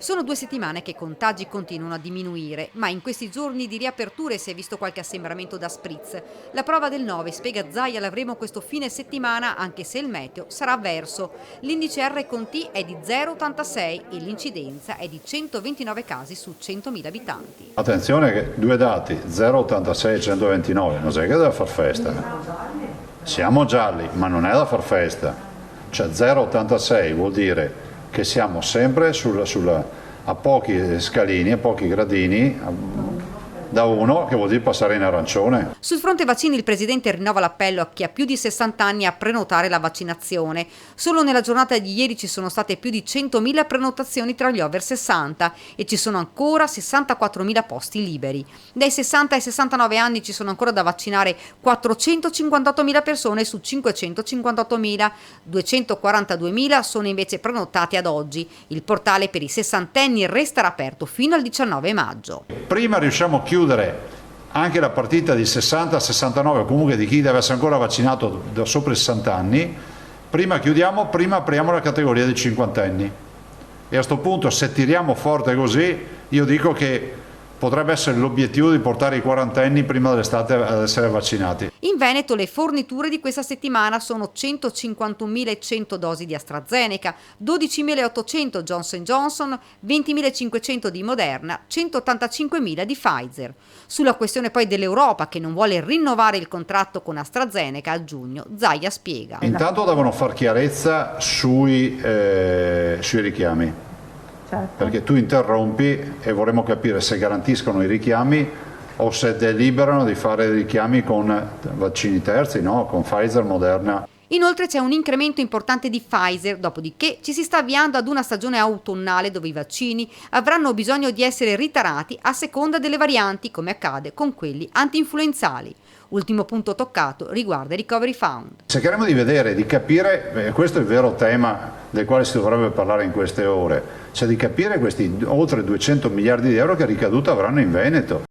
Sono 2 settimane che i contagi continuano a diminuire, ma in questi giorni di riaperture si è visto qualche assembramento da spritz. La prova del 9, spiega Zaia, l'avremo questo fine settimana anche se il meteo sarà avverso. L'indice R con T è di 0,86 e l'incidenza è di 129 casi su 100.000 abitanti. Attenzione che due dati, 0,86 e 129, non è che è da far festa. Siamo gialli, ma non è da far festa. Cioè 0,86 vuol dire che siamo sempre a pochi scalini, a pochi gradini da 1, che vuol dire passare in arancione. Sul fronte vaccini il Presidente rinnova l'appello a chi ha più di 60 anni a prenotare la vaccinazione. Solo nella giornata di ieri ci sono state più di 100.000 prenotazioni tra gli over 60 e ci sono ancora 64.000 posti liberi. Dai 60 ai 69 anni ci sono ancora da vaccinare 458.000 persone su 558.000, 242.000 sono invece prenotate ad oggi. Il portale per i sessantenni resterà aperto fino al 19 maggio. Prima riusciamo a chiudere anche la partita di 60-69, comunque di chi deve essere ancora vaccinato da sopra i 60 anni, prima chiudiamo, prima apriamo la categoria dei cinquantenni. E a questo punto, se tiriamo forte così, io dico che potrebbe essere l'obiettivo di portare i quarantenni prima dell'estate ad essere vaccinati. In Veneto le forniture di questa settimana sono 151.100 dosi di AstraZeneca, 12.800 Johnson Johnson, 20.500 di Moderna, 185.000 di Pfizer. Sulla questione poi dell'Europa che non vuole rinnovare il contratto con AstraZeneca a giugno, Zaia spiega. Intanto devono far chiarezza sui richiami. Perché tu interrompi e vorremmo capire se garantiscono i richiami o se deliberano di fare richiami con vaccini terzi, no? Con Pfizer, Moderna. Inoltre c'è un incremento importante di Pfizer, dopodiché ci si sta avviando ad una stagione autunnale dove i vaccini avranno bisogno di essere ritarati a seconda delle varianti, come accade con quelli antinfluenzali. Ultimo punto toccato riguarda i Recovery Fund. Cercheremo di vedere, di capire, questo è il vero tema del quale si dovrebbe parlare in queste ore, cioè di capire questi oltre 200 miliardi di euro che ricaduta avranno in Veneto.